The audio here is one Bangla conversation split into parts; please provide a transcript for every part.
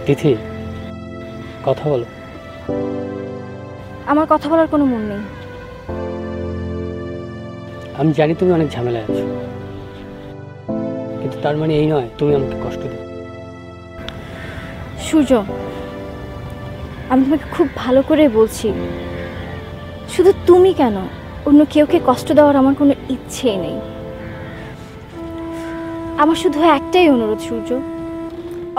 তিথি, কথা বলো। আমার কথা বলার কোনো মন নেই। আমি জানি তুমি অনেক ঝামেলায় আছো, কিন্তু তার মানে এই নয় তুমি আমাকে কষ্ট দাও। সূর্য, আমি তোমাকে খুব ভালো করে বলছি, শুধু তুমি কেন, অন্য কেউকে কষ্ট দেওয়ার আমার কোনো ইচ্ছেই নেই। আমার শুধু একটাই অনুরোধ সূর্য,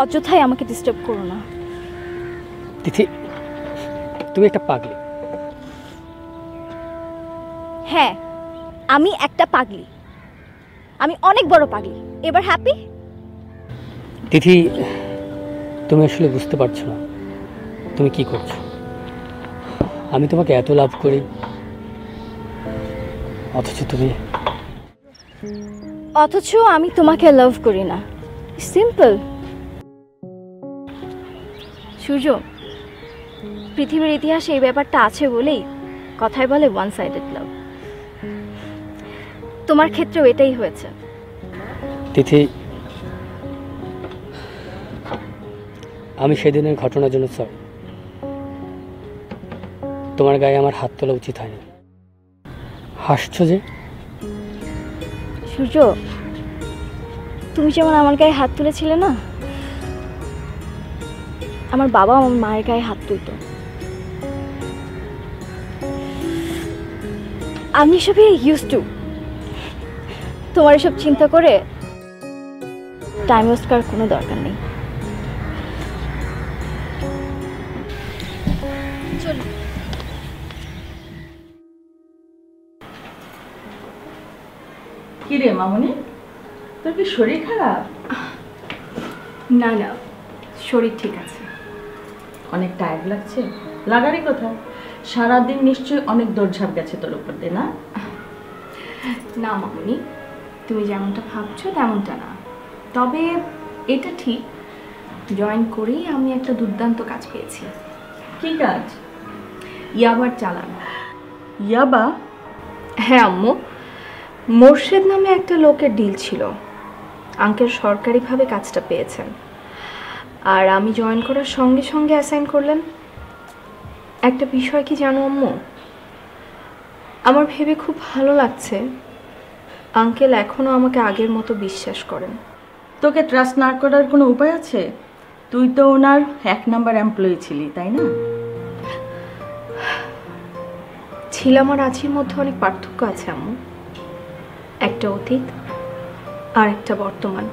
অযথাই আমাকে ডিস্টার্ব করো না। তিথি, তুমি একটা পাগলি। হ্যাঁ, আমি একটা পাগলি, আমি অনেক বড় পাগলি। এবার হ্যাপি? তিথি, তুমি আসলে বুঝতে পারছো না তুমি কি করছো। আমি তোমাকে এত লাভ করি, অথচ আমি তোমাকে লাভ করি না। সিম্পল। সূর্য, পৃথিবীর ইতিহাসে এই ব্যাপারটা আছে বলেই কথায় বলে ওয়ান সাইডেড লাভ। তোমার ক্ষেত্রেও এটাই হয়েছে। তিথি, আমি সেদিনের ঘটনার জন্য সরি। তোমার গায়ে আমার হাত তোলা উচিত হয়নি। হাসছো যে? সূর্য, তুমি যেমন আমার গায়ে হাত তুলেছিলে না, আমার বাবা আমার মায়ের গায়ে হাত তুলতো। আমি এসবে ইউজ টু। তোমার এসব চিন্তা করে টাইম ওয়েস্ট করার কোনো দরকার নেই। চলো। কি রে মামনি, তোর কি শরীর খারাপ? না না, শরীর ঠিক আছে। অনেক টায়ার্ড লাগছে? লাগারই কোথায়, সারাদিন নিশ্চয়ই অনেক দৌড়ঝাঁপ গেছে তোর উপর দিয়ে, না? না মামনি, তুমি যেমনটা ভাবছো তেমনটা না। তবে এটা ঠিক, জয়েন করেই আমি একটা দুর্দান্ত কাজ পেয়েছি। কি কাজ? ইয়াবার চালান। ইয়াবা? হ্যাঁ আম্মু, মোর্শেদ নামে একটা লোকের ডিল ছিল। আঙ্কেল সরকারিভাবে কাজটা পেয়েছেন, আর আমি জয়েন করার সঙ্গে সঙ্গে অ্যাসাইন করলেন। একটা বিষয় কি জানো আম্মু, আমার ভেবে খুব ভালো লাগছে আঙ্কেল এখনও আমাকে আগের মতো বিশ্বাস করেন। তোকে ট্রাস্ট না করার কোনো উপায় আছে? তুই তো ওনার 1 নাম্বার এমপ্লয়ি ছিলি, তাই না? ছিলাম আর আছির মধ্যে অনেক পার্থক্য আছে আম্মু। একটা অতীত আর একটা বর্তমান।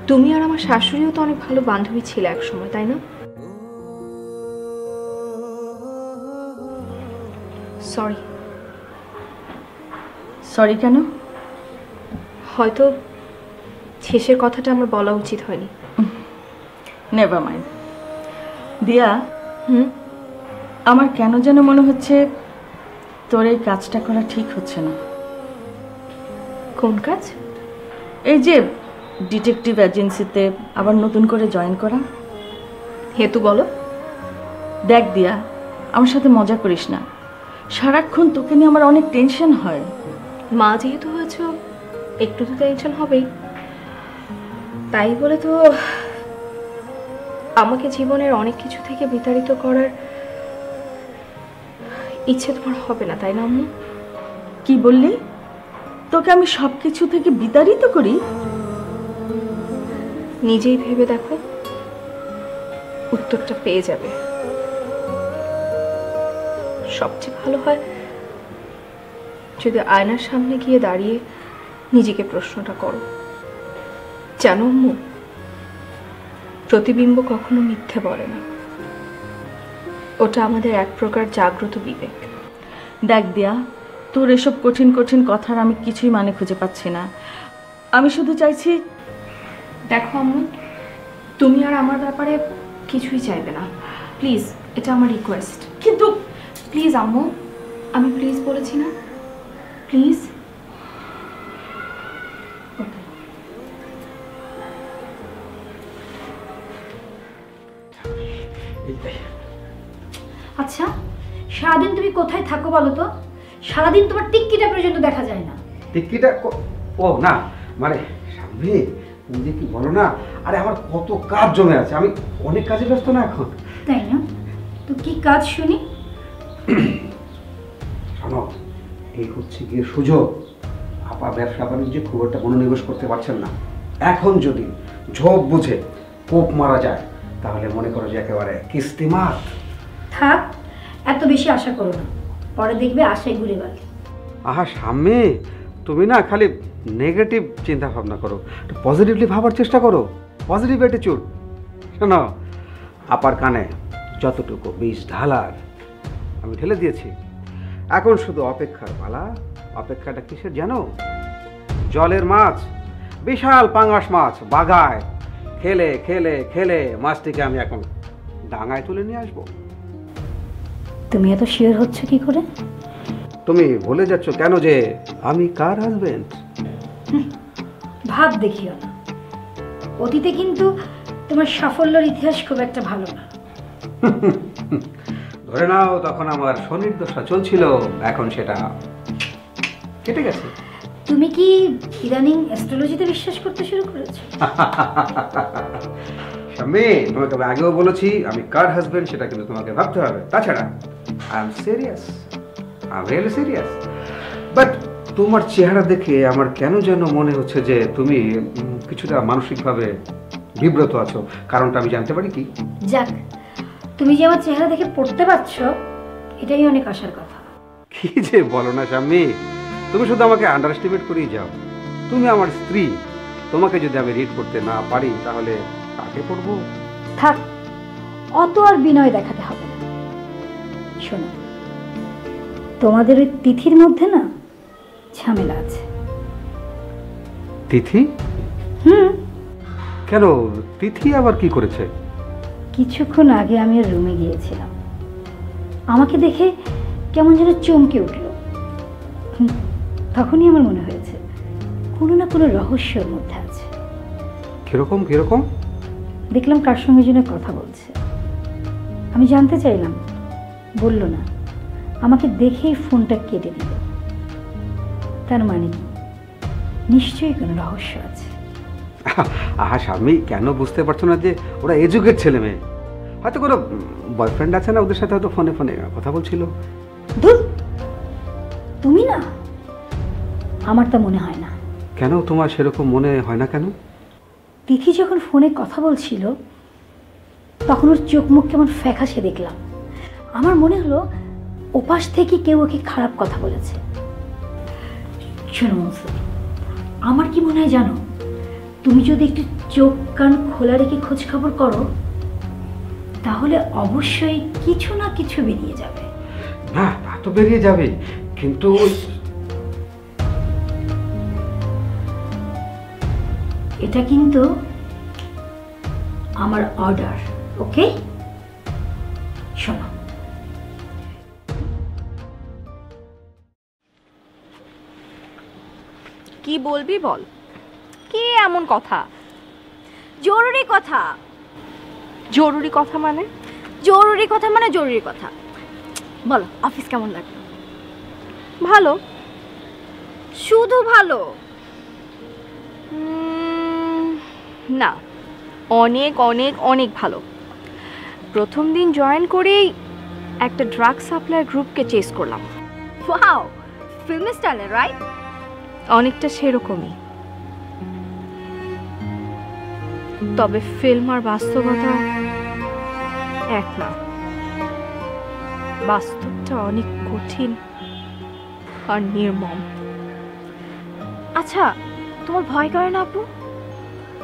তুমি আর আমার শাশুড়িও তো অনেক ভালো বান্ধবী ছিল এক সময়, তাই না? সরি। সরি কেন? হয়তো শেষের কথাটা আমার বলা উচিত হয়নি। Never mind. দিয়া, আমার কেন যেন মনে হচ্ছে তোর এই কাজটা করা ঠিক হচ্ছে না। কোন কাজ? এই যে ডিটেকটিভ এজেন্সিতে আবার নতুন করে জয়েন করা। হেতু বলো। দেখ দিয়া, আমার সাথে মজা করিস না। সারাক্ষণ তোকে নিয়ে আমার অনেক টেনশন হয়। মা যেহেতু হয়েছ, একটু তো টেনশন হবেই। তাই বলে তো আমাকে জীবনের অনেক কিছু থেকে বিতাড়িত করার ইচ্ছে তোমার হবে না, তাই না আম্মু? কি বললি? তোকে আমি সবকিছু থেকে বিতাড়িত করি? নিজেই ভেবে দেখো, উত্তরটা পেয়ে যাবে। সবচেয়ে ভালো হয় যদি আয়নার সামনে গিয়ে দাঁড়িয়ে নিজেকে প্রশ্নটা করো। জানো আম্মু, প্রতিবিম্ব কখনো মিথ্যে বলে না। ওটা আমাদের এক প্রকার জাগ্রত বিবেক। দেখ দিয়া, তোর এসব কঠিন কঠিন কথার আমি কিছুই মানে খুঁজে পাচ্ছি না। আমি শুধু চাইছি, দেখো আম্মু, তুমি আর আমার ব্যাপারে কিছুই চাইবে না, প্লিজ। এটা আমার রিকোয়েস্ট। কিন্তু প্লিজ আম্মু, আমি প্লিজ বলেছি না? প্লিজ। আচ্ছা, সারাদিন তুমি কোথায় থাকো বলো তো? সারাদিন তোমার টিক্কিটা পর্যন্ত দেখা যায় না। টিক্কিটা? ও না, মানে সামনে তুমি যে কি বলো না, আরে আমার কত কাজ জমে আছে, আমি অনেক কাজে ব্যস্ত না এখন। তাই না? তো কি কাজ শুনি? শোনো, এই হচ্ছে গিয়ে সুযোগ। আপা ব্যবসা বাণিজ্যে খুব একটা মনোনিবেশ করতে পারছেন না। এখন যদি ঝোপ বুঝে কোপ মারা যায় তাহলে মনে করো যে একেবারে কিস্তিমাত। থাক, এত বেশি আশা করো না, পরে দেখবে আশায় ঘুরে গেল। আহা স্বামী, তুমি না খালি নেগেটিভ চিন্তা ভাবনা করো, একটু পজিটিভলি ভাবার চেষ্টা করো, পজিটিভ অ্যাটিটিউড। শোনো, আপার কানে যতটুকু বীজ ঢালার আমি ঢেলে দিয়েছি, এখন শুধু অপেক্ষার পালা। অপেক্ষাটা কিসের জানো? জলের মাছ, বিশাল পাঙাশ মাছ বাগায় খেলে খেলে খেলে মাছটিকে আমি এখন ডাঙায় তুলে নিয়ে আসবো। তুমি এত শিওর হচ্ছ কি করে? তুমি ভুলে যাচ্ছ কেন যে আমি কার হাজবেন্ড? ভাব দেখিও না, অতীতে কিন্তু তোমার সাফল্যের ইতিহাস খুব একটা ভালো না। ধরে নাও তখন আমার শনির দশা চলছিল, এখন সেটা কেটে গেছে। তুমি কি ইদানিং অ্যাস্ট্রোলজিতে বিশ্বাস করতে শুরু করেছো? স্বামী, তোমাকে আমি আগেও বলেছি আমি কার হাজবেন্ড সেটা কিন্তু তোমাকে ভাবতে হবে। তাছাড়া I am serious, I am really serious. But তোমার চেহারা দেখে আমার কেন যেন মনে হচ্ছে যে তুমি কিছুটা মানসিকভাবে বিব্রত আছো। কারণটা আমি জানতে পারি কি? যাক, তুমি যে আমার চেহারা দেখে পড়তে পারছো এটাই অনেক আশার কথা। কি যে বলো না স্বামী, তুমি শুধু আমাকে আন্ডার এস্টিমেট করেই যাও। তুমি আমার স্ত্রী, তোমাকে যদি আমি রিড করতে না পারি তাহলে কাকে পড়বো? থাক, অত আর বিনয় দেখাতে হবে না। শোনো, তোমাদের ওই তিথির মধ্যে না ঝামেলা আছে। তিথি? কেন, তিথি আবার কি করেছে? কিছুক্ষণ আগে আমি ওর রুমে গিয়েছিলাম, আমাকে দেখে কেমন যেন চমকে উঠল। তখনই আমার মনে হয়েছে কোনো না কোনো রহস্যের মধ্যে আছে। কিরকম কিরকম? দেখলাম কার সঙ্গে যেন কথা বলছে। আমি জানতে চাইলাম, বলল না, আমাকে দেখেই ফোনটা কেটে দিল। তার মানে কি? নিশ্চয়ই কোনো রহস্য আছে। আহা স্বামী, কেন বুঝতে পারছো না যে ওরা এই যুগের ছেলে মেয়ে? হয়তো কোনো বয়ফ্রেন্ড আছে না, ওদের সাথে হয়তো ফোনে ফোনে কথা বলছিল। ধুর, তুমি না, আমার তা মনে হয় না। কেন তোমার সেরকম মনে হয় না কেন? তিথি যখন ফোনে কথা বলছিল তখন ওর চোখ মুখ কেমন ফ্যাকাশে দেখলাম। আমার মনে হলো ওপাশ থেকে কেউ ওকে খারাপ কথা বলেছে। শোনো মনসুর, আমার কি মনে হয় জানো, তুমি যদি একটু চোখ কান খোলা রেখে খোঁজ খবর করো তাহলে অবশ্যই কিছু না কিছু বেরিয়ে যাবে। না, তা তো বেরিয়ে যাবে, কিন্তু এটা কিন্তু আমার অর্ডার, ওকে? শোনো, কি বলবি বল, কি এমন কথা? জরুরি কথা। জরুরি কথা মানে? জরুরি কথা মানে জরুরি কথা। বলো, অফিস কেমন লাগলো? ভালো। শুধু ভালো? না, অনেক অনেক অনেক ভালো। প্রথম দিন জয়েন করেই একটা ড্রাগ সাপ্লায়ার গ্রুপকে চেস করলাম। ওয়াও, ফিল্ম স্টাইলে, রাইট? অনেকটা সেরকমই। তবে ফিল্ম আর বাস্তবতা এক না। বাস্তবটা অনেক কঠিন আর নির্মম। আচ্ছা, তোমার ভয় করে না আপু?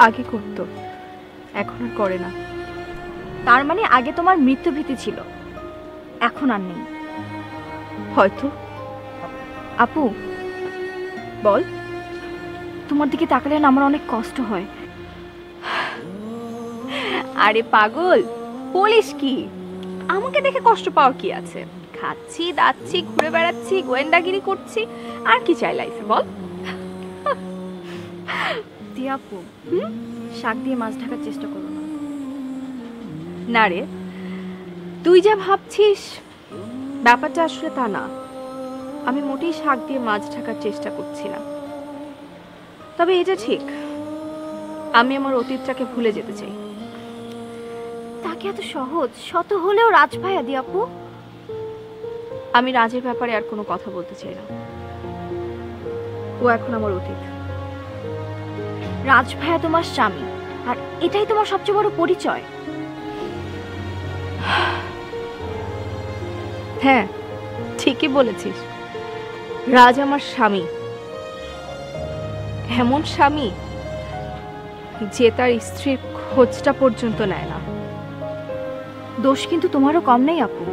আগে করতো, এখন আর করে না। তার মানে আগে তোমার মৃত্যু ভীতি ছিল, এখন আর নেই? হয়তো। আপু বল। তোমার দিকে তাকালে না আমার অনেক কষ্ট হয়। আরে পাগল, বলিস কি? আমাকে দেখে কষ্ট পাওয়ার কি আছে? খাচ্ছি, দাচ্ছি, ঘুরে বেড়াচ্ছি, গোয়েন্দাগিরি করছি, আর কি চাই লাইফে বল? দিয়া আপু, শাক দিয়ে মাছ ঢাকার চেষ্টা করো না। না রে, তুই যা ভাবছিস ব্যাপারটা আসলে তা না। আমি মোটেই শাক দিয়ে মাছ ঢাকার চেষ্টা করছি না। তবে এটা ঠিক, আমি আমার অতীতটাকে ভুলে যেতে চাই। তাকে এত সহজ শত হলেও রাজ ভাইয়া দি আপু। আমি রাজের ব্যাপারে আর কোনো কথা বলতে চাই না, ও এখন আমার অতীত। রাজ ভাইয়া তোমার স্বামী, আর এটাই তোমার সবচেয়ে বড় পরিচয়। হ্যাঁ, ঠিকই বলেছিস, রাজ আমার স্বামী, এমন স্বামী যে তার স্ত্রীর খোঁজটা পর্যন্ত নেয় না। দোষ কিন্তু তোমারও কম নেই আপু।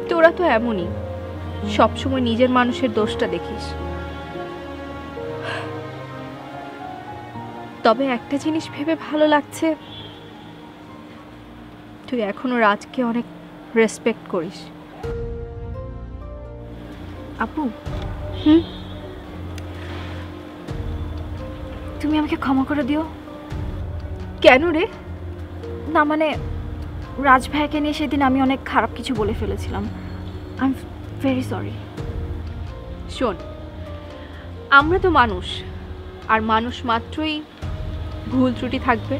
তোরা তো এমনই, সবসময় নিজের মানুষের দোষটা দেখিস। তবে একটা জিনিস ভেবে ভালো লাগছে, তুই এখনো রাজকে অনেক রেসপেক্ট করিস। আপু হুম, তুমি আমাকে ক্ষমা করে দিও। কেন রে? না মানে রাজ ভাইয়াকে নিয়ে সেদিন আমি অনেক খারাপ কিছু বলে ফেলেছিলাম। I am very sorry. শোন, আমরা তো মানুষ, আর মানুষ মাত্রই ভুল ত্রুটি থাকবে।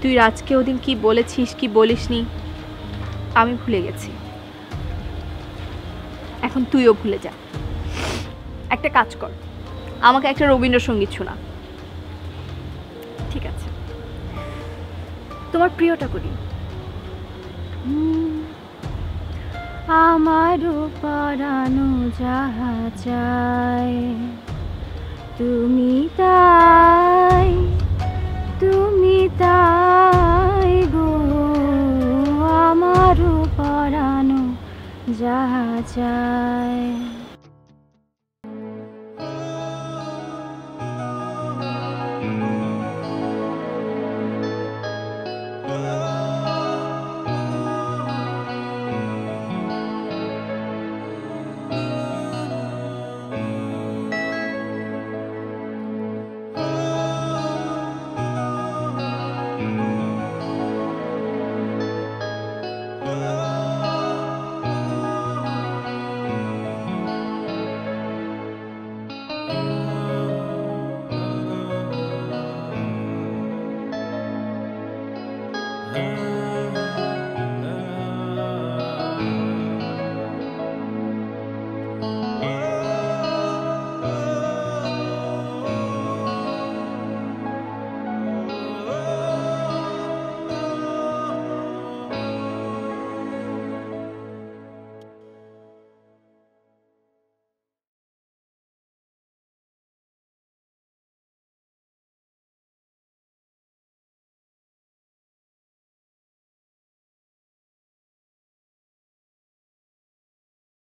তুই রাজকে ওদিন কি বলেছিস কি বলিসনি আমি ভুলে গেছি, এখন তুইও ভুলে যা। একটা কাজ কর, আমাকে একটা রবীন্দ্রসঙ্গীত শোনা। ঠিক আছে, তোমার প্রিয়টা করি। আমারও পরানো যাহা চায় তুমি তাই, তুমি তাই গো, আমারও পরানো যাহা চায়।